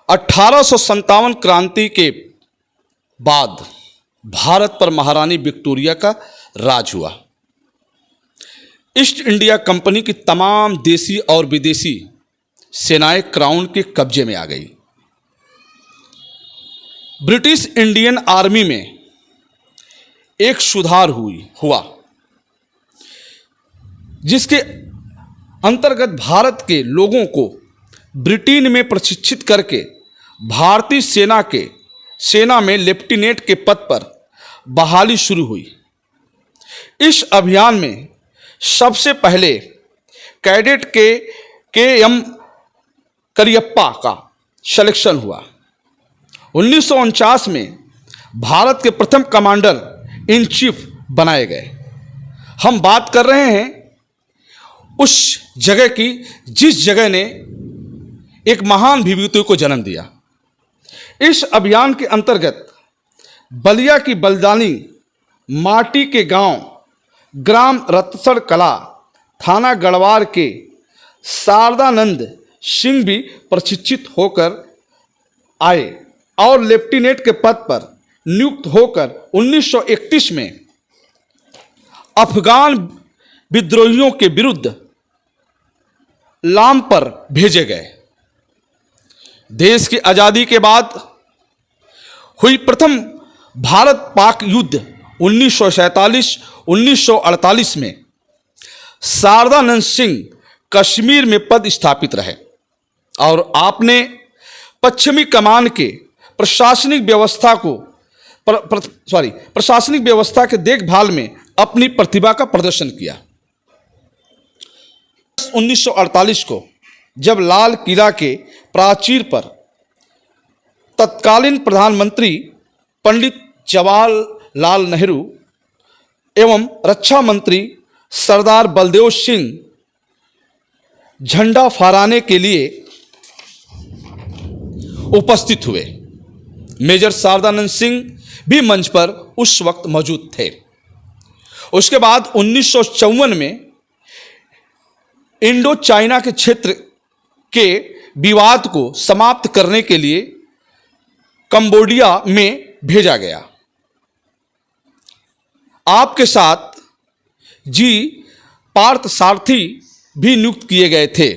1857 क्रांति के बाद भारत पर महारानी विक्टोरिया का राज हुआ। ईस्ट इंडिया कंपनी की तमाम देसी और विदेशी सेनाएं क्राउन के कब्जे में आ गई। ब्रिटिश इंडियन आर्मी में एक सुधार हुआ जिसके अंतर्गत भारत के लोगों को ब्रिटेन में प्रशिक्षित करके भारतीय सेना में लेफ्टिनेंट के पद पर बहाली शुरू हुई। इस अभियान में सबसे पहले कैडेट के एम करियप्पा का सिलेक्शन हुआ। 1949 में भारत के प्रथम कमांडर इन चीफ बनाए गए। हम बात कर रहे हैं उस जगह की जिस जगह ने एक महान विभूति को जन्म दिया। इस अभियान के अंतर्गत बलिया की बलदानी माटी के ग्राम रतसड़ कला थाना गढ़वार के शारदानंद सिंह भी प्रशिक्षित होकर आए और लेफ्टिनेंट के पद पर नियुक्त होकर 1931 में अफगान विद्रोहियों के विरुद्ध लाम पर भेजे गए। देश की आज़ादी के बाद हुई प्रथम भारत पाक युद्ध 1947-1948 में शारदानंद सिंह कश्मीर में पद स्थापित रहे और आपने पश्चिमी कमान के प्रशासनिक व्यवस्था के देखभाल में अपनी प्रतिभा का प्रदर्शन किया। 1948 को जब लाल किला के प्राचीर पर तत्कालीन प्रधानमंत्री पंडित जवाहरलाल नेहरू एवं रक्षा मंत्री सरदार बलदेव सिंह झंडा फहराने के लिए उपस्थित हुए, मेजर शारदानंद सिंह भी मंच पर उस वक्त मौजूद थे। उसके बाद 1954 में इंडो चाइना के क्षेत्र के विवाद को समाप्त करने के लिए कंबोडिया में भेजा गया। आपके साथ जी पार्थसारथी भी नियुक्त किए गए थे।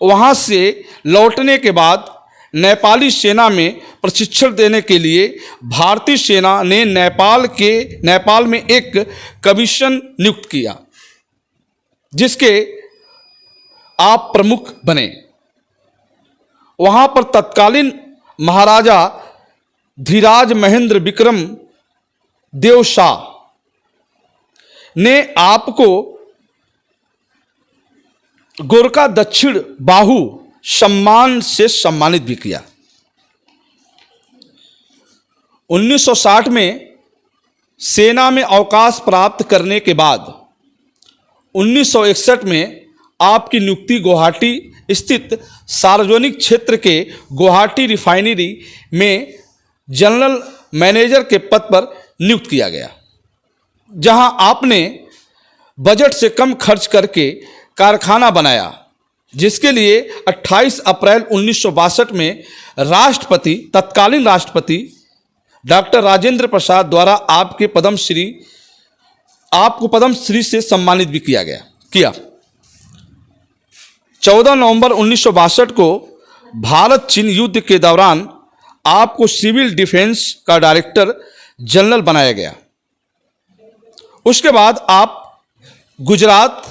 वहां से लौटने के बाद नेपाली सेना में प्रशिक्षण देने के लिए भारतीय सेना ने नेपाल में एक कमीशन नियुक्त किया जिसके आप प्रमुख बने। वहां पर तत्कालीन महाराजा धीराज महेंद्र विक्रम देव शाह ने आपको गोरखा दक्षिण बाहु सम्मान से सम्मानित भी किया। 1960 में सेना में अवकाश प्राप्त करने के बाद 1961 में आपकी नियुक्ति गुवाहाटी स्थित सार्वजनिक क्षेत्र के गुवाहाटी रिफाइनरी में जनरल मैनेजर के पद पर नियुक्त किया गया, जहां आपने बजट से कम खर्च करके कारखाना बनाया, जिसके लिए 28 अप्रैल 1962 में तत्कालीन राष्ट्रपति डॉक्टर राजेंद्र प्रसाद द्वारा आपको पद्मश्री से सम्मानित भी किया। 14 नवंबर 1962 को भारत चीन युद्ध के दौरान आपको सिविल डिफेंस का डायरेक्टर जनरल बनाया गया। उसके बाद आप गुजरात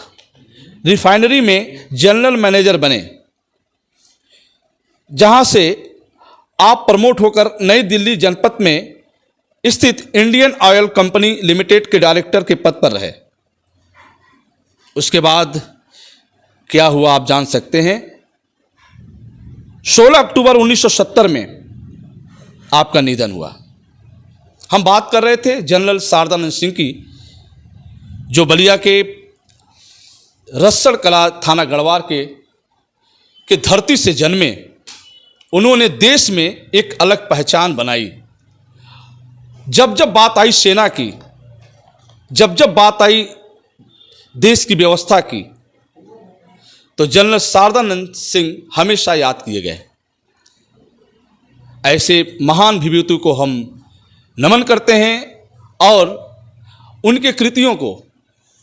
रिफाइनरी में जनरल मैनेजर बने, जहां से आप प्रमोट होकर नई दिल्ली जनपद में स्थित इंडियन ऑयल कंपनी लिमिटेड के डायरेक्टर के पद पर रहे। उसके बाद क्या हुआ आप जान सकते हैं। 16 अक्टूबर 1970 में आपका निधन हुआ। हम बात कर रहे थे जनरल शारदानंद सिंह की, जो बलिया के रसड़ कला थाना गढ़वार के धरती से जन्मे। उन्होंने देश में एक अलग पहचान बनाई। जब जब बात आई सेना की, जब जब बात आई देश की व्यवस्था की, तो जनरल शारदानंद सिंह हमेशा याद किए गए। ऐसे महान विभूति को हम नमन करते हैं और उनके कृतियों को,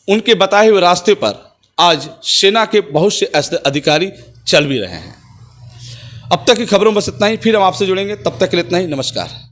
उनके बताए हुए रास्ते पर आज सेना के बहुत से ऐसे अधिकारी चल भी रहे हैं। अब तक की खबरों में बस इतना ही, फिर हम आपसे जुड़ेंगे, तब तक के लिए इतना ही, नमस्कार।